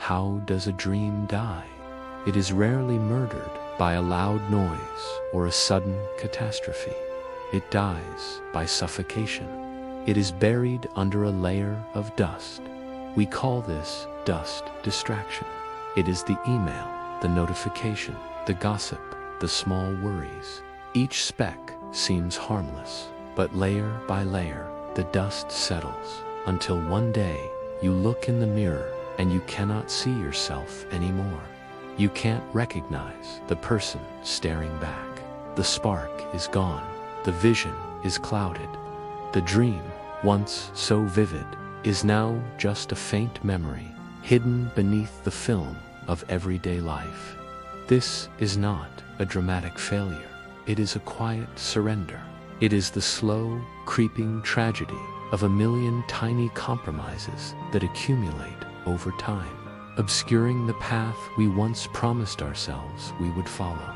how does a dream die? It is rarely murdered by a loud noise or a sudden catastrophe. It dies by suffocation. It is buried under a layer of dust. We call this dust distraction. It is the email, the notification, the gossip, the small worries. Each speck seems harmless, but layer by layer, the dust settles until one day you look in the mirror and you cannot see yourself anymore. You can't recognize the person staring back. The spark is gone. The vision is clouded. The dream, once so vivid, is now just a faint memory hidden beneath the film of everyday life. This is not a dramatic failure. It is a quiet surrender. It is the slow, creeping tragedy of a million tiny compromises that accumulate over time, obscuring the path we once promised ourselves we would follow.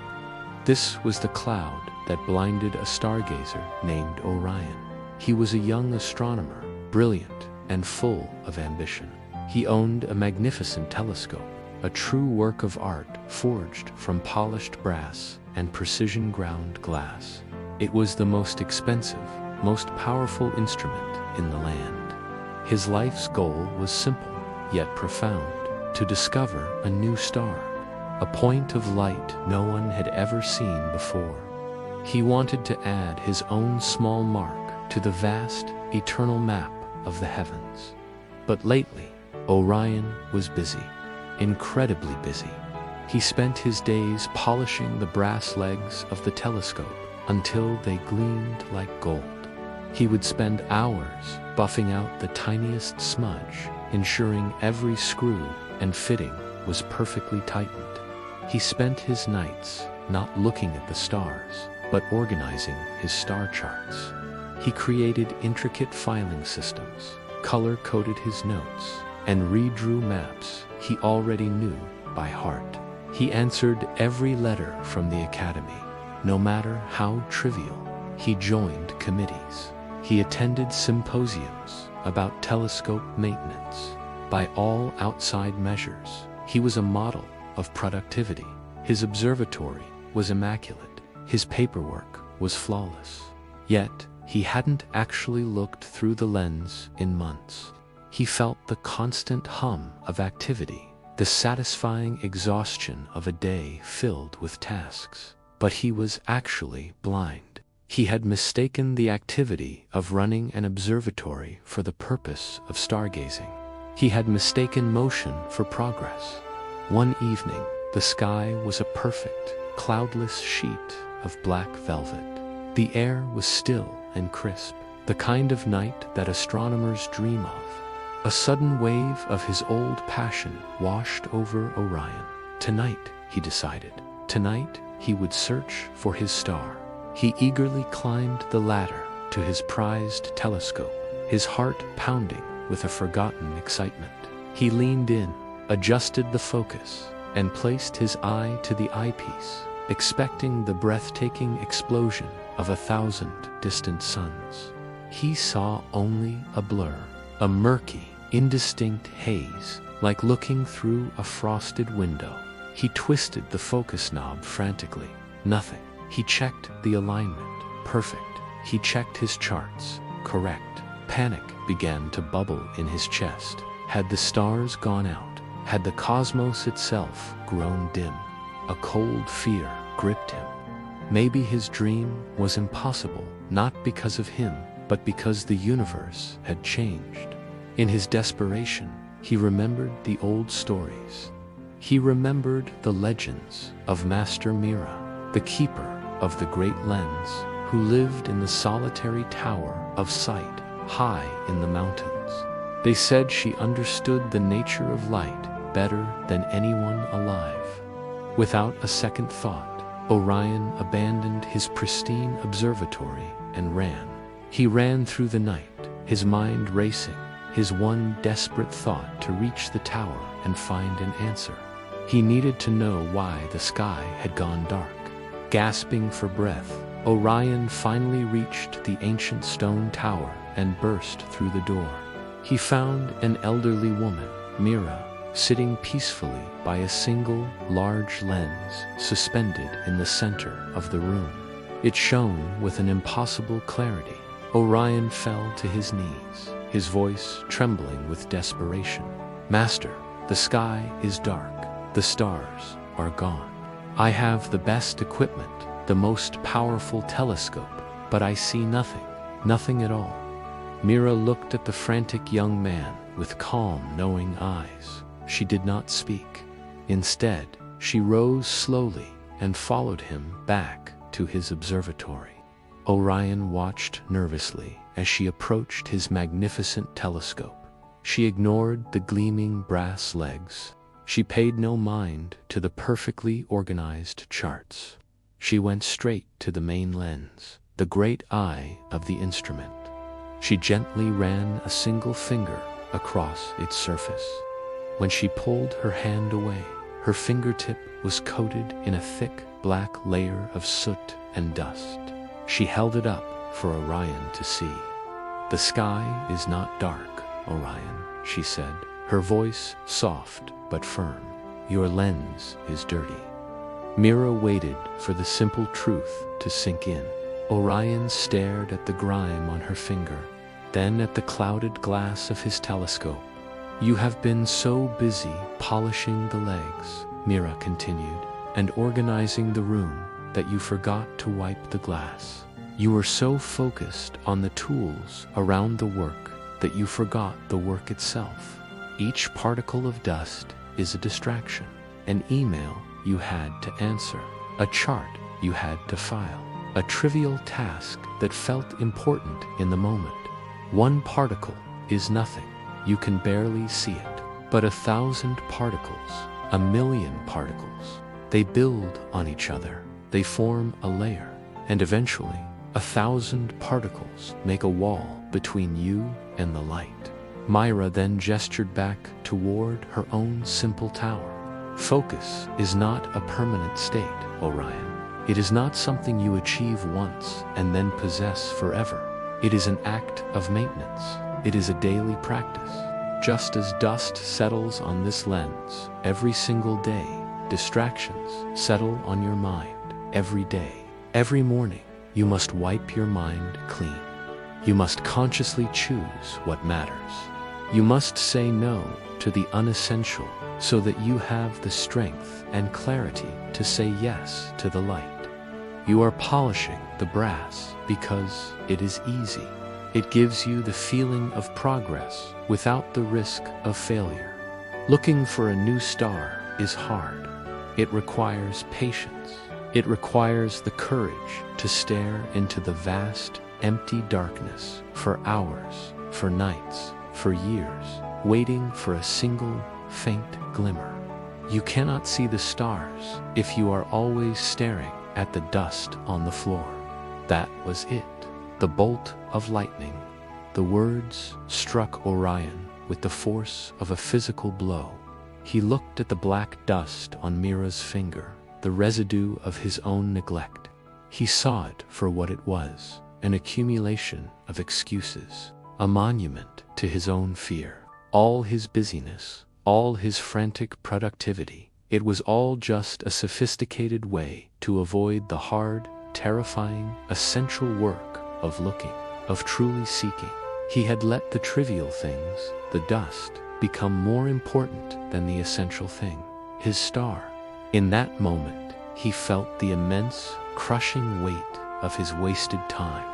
This was the cloud that blinded a stargazer named Orion. He was a young astronomer, brilliant and full of ambition. He owned a magnificent telescope, a true work of art forged from polished brass and precision-ground glass. It was the most expensive, most powerful instrument in the land. His life's goal was simple, yet profound: to discover a new star, a point of light no one had ever seen before. He wanted to add his own small mark to the vast, eternal map of the heavens. But lately, Orion was busy, incredibly busy. He spent his days polishing the brass legs of the telescope until they gleamed like gold. He would spend hours buffing out the tiniest smudge, ensuring every screw and fitting was perfectly tightened. He spent his nights not looking at the stars, but organizing his star charts. He created intricate filing systems, color-coded his notes, and redrew maps he already knew by heart. He answered every letter from the academy, no matter how trivial. He joined committees. He attended symposiums about telescope maintenance. By all outside measures, he was a model of productivity. His observatory was immaculate. His paperwork was flawless. Yet, he hadn't actually looked through the lens in months. He felt the constant hum of activity, the satisfying exhaustion of a day filled with tasks. But he was actually blind. He had mistaken the activity of running an observatory for the purpose of stargazing. He had mistaken motion for progress. One evening, the sky was a perfect, cloudless sheet of black velvet. The air was still and crisp, the kind of night that astronomers dream of. A sudden wave of his old passion washed over Orion. Tonight, he decided, tonight he would search for his star. He eagerly climbed the ladder to his prized telescope, his heart pounding with a forgotten excitement. He leaned in, adjusted the focus, and placed his eye to the eyepiece, expecting the breathtaking explosion of 1,000 distant suns. He saw only a blur, a murky, indistinct haze, like looking through a frosted window. He twisted the focus knob frantically. Nothing. He checked the alignment. Perfect. He checked his charts. Correct. Panic began to bubble in his chest. Had the stars gone out? Had the cosmos itself grown dim? A cold fear gripped him. Maybe his dream was impossible, not because of him, but because the universe had changed. In his desperation, he remembered the old stories. He remembered the legends of Master Mira, the keeper of the great lens, who lived in the solitary tower of sight high in the mountains. They said she understood the nature of light better than anyone alive. Without a second thought, Orion abandoned his pristine observatory and ran. He ran through the night, his mind racing, his one desperate thought to reach the tower and find an answer. He needed to know why the sky had gone dark. Gasping for breath, Orion finally reached the ancient stone tower and burst through the door. He found an elderly woman, Mira, sitting peacefully by a single, large lens suspended in the center of the room. It shone with an impossible clarity. Orion fell to his knees, his voice trembling with desperation. "Master, the sky is dark. The stars are gone. I have the best equipment, the most powerful telescope, but I see nothing, nothing at all." Mira looked at the frantic young man with calm, knowing eyes. She did not speak. Instead, she rose slowly and followed him back to his observatory. Orion watched nervously as she approached his magnificent telescope. She ignored the gleaming brass legs. She paid no mind to the perfectly organized charts. She went straight to the main lens, the great eye of the instrument. She gently ran a single finger across its surface. When she pulled her hand away, her fingertip was coated in a thick, black layer of soot and dust. She held it up for Orion to see. "The sky is not dark, Orion," she said, her voice soft but firm. "Your lens is dirty." Mira waited for the simple truth to sink in. Orion stared at the grime on her finger, then at the clouded glass of his telescope. "You have been so busy polishing the legs," Mira continued, "and organizing the room that you forgot to wipe the glass. You were so focused on the tools around the work that you forgot the work itself. Each particle of dust is a distraction, an email you had to answer, a chart you had to file, a trivial task that felt important in the moment. One particle is nothing. You can barely see it. But 1,000 particles, 1,000,000 particles, they build on each other. They form a layer, and eventually 1,000 particles make a wall between you and the light." Myra then gestured back toward her own simple tower. "Focus is not a permanent state, Orion. It is not something you achieve once and then possess forever. It is an act of maintenance. It is a daily practice. Just as dust settles on this lens every single day, distractions settle on your mind every day. Every morning, you must wipe your mind clean. You must consciously choose what matters. You must say no to the unessential so that you have the strength and clarity to say yes to the light. You are polishing the brass because it is easy. It gives you the feeling of progress without the risk of failure. Looking for a new star is hard. It requires patience. It requires the courage to stare into the vast, empty darkness for hours, for nights, for years, waiting for a single, faint glimmer. You cannot see the stars if you are always staring at the dust on the floor." That was it. The bolt of lightning. The words struck Orion with the force of a physical blow. He looked at the black dust on Mira's finger, the residue of his own neglect. He saw it for what it was, an accumulation of excuses, a monument to his own fear. All his busyness, all his frantic productivity, it was all just a sophisticated way to avoid the hard, terrifying, essential work of looking, of truly seeking. He had let the trivial things, the dust, become more important than the essential thing, his star. In that moment, he felt the immense, crushing weight of his wasted time.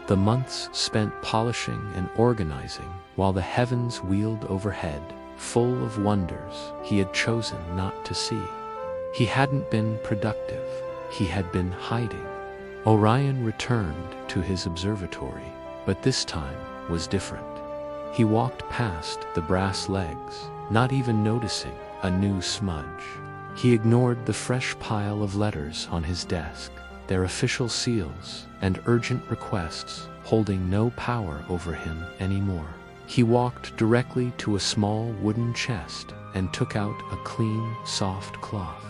The months spent polishing and organizing while the heavens wheeled overhead, full of wonders he had chosen not to see. He hadn't been productive. He had been hiding. Orion returned to his observatory, but this time was different. He walked past the brass legs, not even noticing a new smudge. He ignored the fresh pile of letters on his desk, their official seals and urgent requests holding no power over him anymore. He walked directly to a small wooden chest and took out a clean, soft cloth.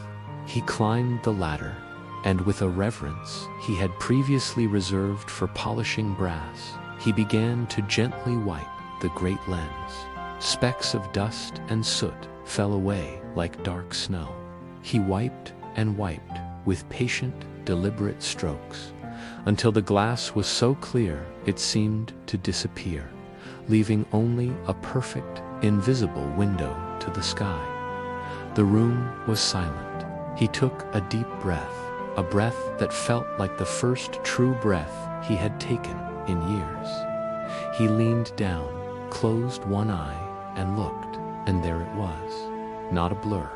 He climbed the ladder, and with a reverence he had previously reserved for polishing brass, he began to gently wipe the great lens. Specks of dust and soot fell away like dark snow. He wiped and wiped with patient, deliberate strokes, until the glass was so clear it seemed to disappear, leaving only a perfect, invisible window to the sky. The room was silent. He took a deep breath, a breath that felt like the first true breath he had taken in years. He leaned down, closed one eye, and looked, and there it was. Not a blur,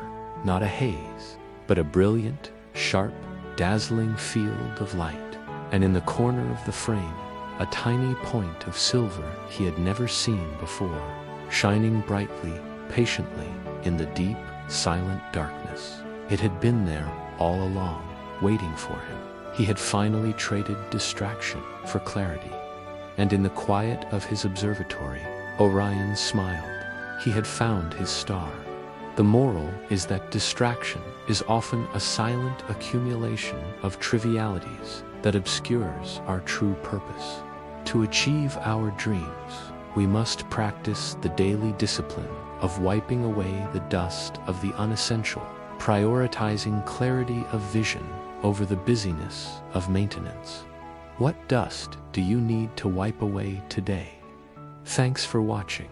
not a haze, but a brilliant, sharp, dazzling field of light. And in the corner of the frame, a tiny point of silver he had never seen before, shining brightly, patiently, in the deep, silent darkness. It had been there all along, waiting for him. He had finally traded distraction for clarity. And in the quiet of his observatory, Orion smiled. He had found his star. The moral is that distraction is often a silent accumulation of trivialities that obscures our true purpose. To achieve our dreams, we must practice the daily discipline of wiping away the dust of the unessential, prioritizing clarity of vision over the busyness of maintenance. What dust do you need to wipe away today? Thanks for watching.